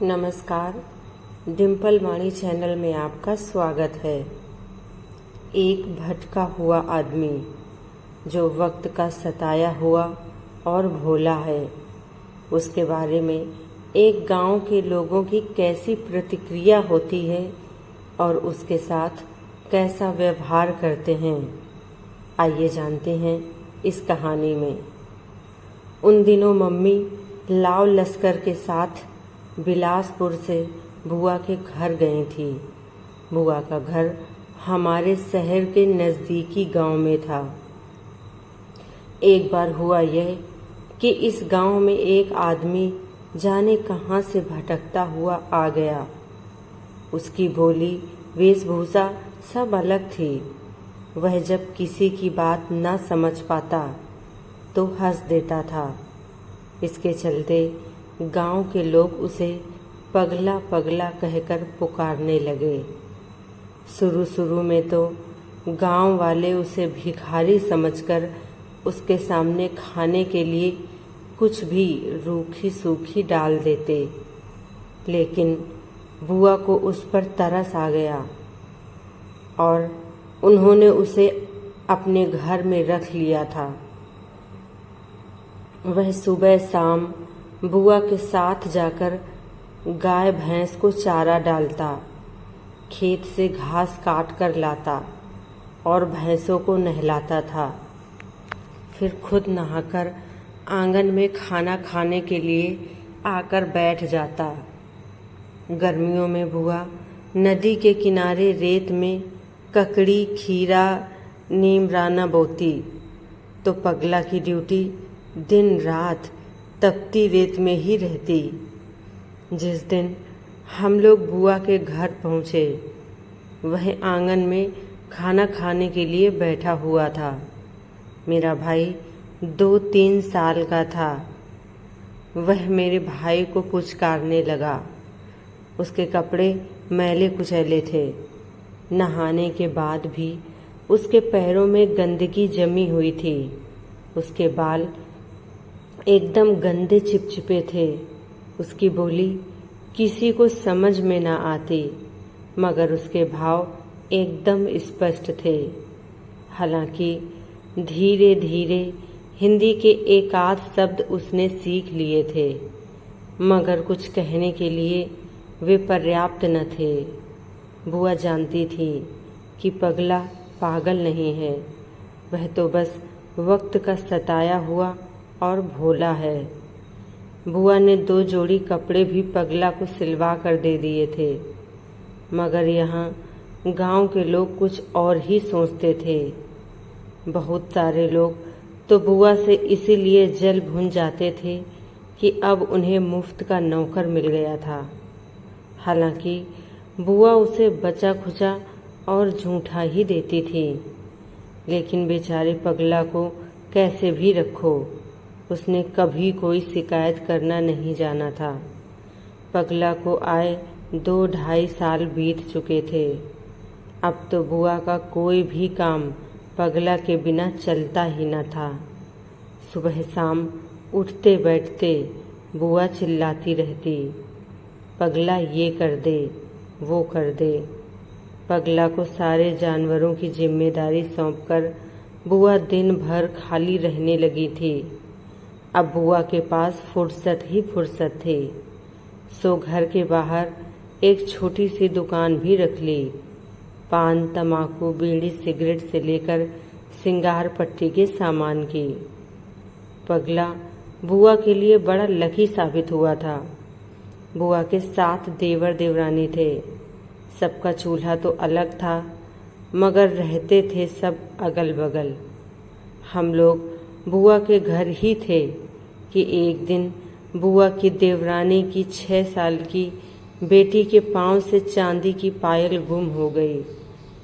नमस्कार, डिम्पल वाणी चैनल में आपका स्वागत है। एक भटका हुआ आदमी जो वक्त का सताया हुआ और भोला है, उसके बारे में एक गांव के लोगों की कैसी प्रतिक्रिया होती है और उसके साथ कैसा व्यवहार करते हैं, आइए जानते हैं इस कहानी में। उन दिनों मम्मी लाव लश्कर के साथ बिलासपुर से बुआ के घर गई थी। बुआ का घर हमारे शहर के नज़दीकी गांव में था। एक बार हुआ यह कि इस गांव में एक आदमी जाने कहां से भटकता हुआ आ गया। उसकी बोली वेशभूषा सब अलग थी। वह जब किसी की बात न समझ पाता तो हंस देता था। इसके चलते गांव के लोग उसे पगला पगला कहकर पुकारने लगे। शुरू में तो गांव वाले उसे भिखारी समझकर उसके सामने खाने के लिए कुछ भी रूखी सूखी डाल देते, लेकिन बुआ को उस पर तरस आ गया और उन्होंने उसे अपने घर में रख लिया था। वह सुबह शाम बुआ के साथ जाकर गाय भैंस को चारा डालता, खेत से घास काट कर लाता और भैंसों को नहलाता था। फिर खुद नहाकर आंगन में खाना खाने के लिए आकर बैठ जाता। गर्मियों में बुआ नदी के किनारे रेत में ककड़ी, खीरा, नीमराना बोती, तो पगला की ड्यूटी दिन रात तपती रेत में ही रहती। जिस दिन हम लोग बुआ के घर पहुँचे, वह आंगन में खाना खाने के लिए बैठा हुआ था। मेरा भाई 2-3 साल का था। वह मेरे भाई को पुचकारने लगा। उसके कपड़े मैले कुचैले थे। नहाने के बाद भी उसके पैरों में गंदगी जमी हुई थी। उसके बाल एकदम गंदे चिपचिपे थे। उसकी बोली किसी को समझ में न आती, मगर उसके भाव एकदम स्पष्ट थे। हालांकि धीरे धीरे हिंदी के एक आध शब्द उसने सीख लिए थे, मगर कुछ कहने के लिए वे पर्याप्त न थे। बुआ जानती थी कि पगला पागल नहीं है, वह तो बस वक्त का सताया हुआ और भोला है। बुआ ने 2 जोड़ी कपड़े भी पगला को सिलवा कर दे दिए थे, मगर यहाँ गांव के लोग कुछ और ही सोचते थे। बहुत सारे लोग तो बुआ से इसीलिए जल भुन जाते थे कि अब उन्हें मुफ्त का नौकर मिल गया था। हालांकि बुआ उसे बचा खुचा और झूठा ही देती थी, लेकिन बेचारे पगला को कैसे भी रखो, उसने कभी कोई शिकायत करना नहीं जाना था। पगला को आए 2-2.5 साल बीत चुके थे। अब तो बुआ का कोई भी काम पगला के बिना चलता ही न था। सुबह शाम उठते बैठते बुआ चिल्लाती रहती, पगला ये कर दे, वो कर दे। पगला को सारे जानवरों की जिम्मेदारी सौंपकर बुआ दिन भर खाली रहने लगी थी। अब बुआ के पास फुर्सत ही फुर्सत थी, सो घर के बाहर एक छोटी सी दुकान भी रख ली। पान, तमाकू, बीड़ी, सिगरेट से लेकर सिंगार पट्टी के सामान की। पगला बुआ के लिए बड़ा लकी साबित हुआ था। बुआ के 7 देवर देवरानी थे। सबका चूल्हा तो अलग था, मगर रहते थे सब अगल बगल। हम लोग बुआ के घर ही थे कि एक दिन बुआ की देवरानी की 6 साल की बेटी के पांव से चांदी की पायल गुम हो गई।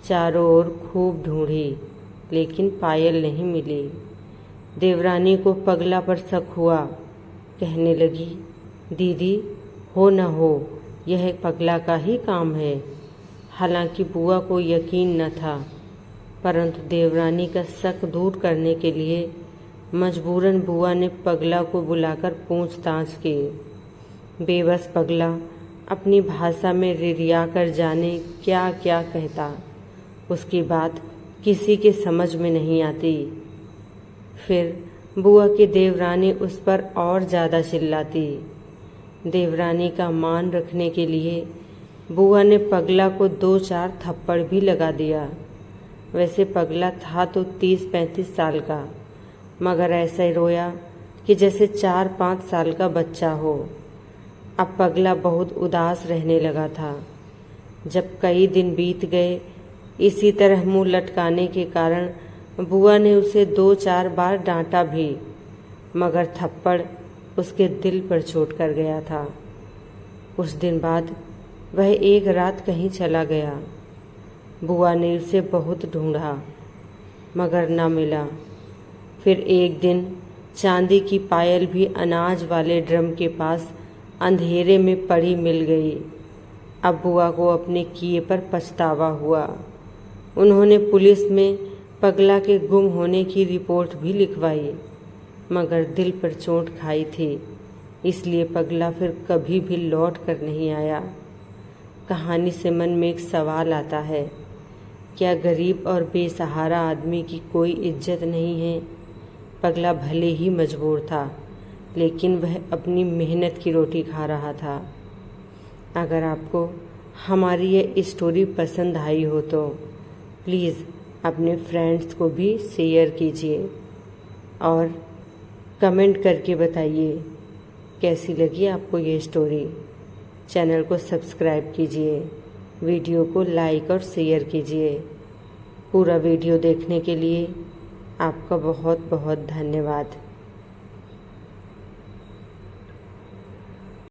चारों ओर खूब ढूंढी, लेकिन पायल नहीं मिली। देवरानी को पगला पर शक हुआ। कहने लगी, दीदी हो न हो यह पगला का ही काम है। हालांकि बुआ को यकीन न था, परंतु देवरानी का शक दूर करने के लिए मजबूरन बुआ ने पगला को बुलाकर पूछताछ की। बेबस पगला अपनी भाषा में रिरिया कर जाने क्या क्या कहता। उसकी बात किसी के समझ में नहीं आती। फिर बुआ की देवरानी उस पर और ज़्यादा चिल्लाती। देवरानी का मान रखने के लिए बुआ ने पगला को 2-4 थप्पड़ भी लगा दिया। वैसे पगला था तो 30-35 साल का, मगर ऐसा ही रोया कि जैसे 4-5 साल का बच्चा हो। अब पगला बहुत उदास रहने लगा था। जब कई दिन बीत गए, इसी तरह मुंह लटकाने के कारण बुआ ने उसे 2-4 बार डांटा भी, मगर थप्पड़ उसके दिल पर चोट कर गया था। कुछ दिन बाद वह एक रात कहीं चला गया। बुआ ने उसे बहुत ढूंढा, मगर न मिला। फिर एक दिन चांदी की पायल भी अनाज वाले ड्रम के पास अंधेरे में पड़ी मिल गई। अब बुआ को अपने किए पर पछतावा हुआ। उन्होंने पुलिस में पगला के गुम होने की रिपोर्ट भी लिखवाई, मगर दिल पर चोट खाई थी, इसलिए पगला फिर कभी भी लौट कर नहीं आया। कहानी से मन में एक सवाल आता है, क्या गरीब और बेसहारा आदमी की कोई इज्जत नहीं है? पगला भले ही मजबूर था, लेकिन वह अपनी मेहनत की रोटी खा रहा था। अगर आपको हमारी ये स्टोरी पसंद आई हो तो प्लीज़ अपने फ्रेंड्स को भी शेयर कीजिए और कमेंट करके बताइए कैसी लगी आपको ये स्टोरी। चैनल को सब्सक्राइब कीजिए, वीडियो को लाइक और शेयर कीजिए। पूरा वीडियो देखने के लिए आपका बहुत बहुत धन्यवाद।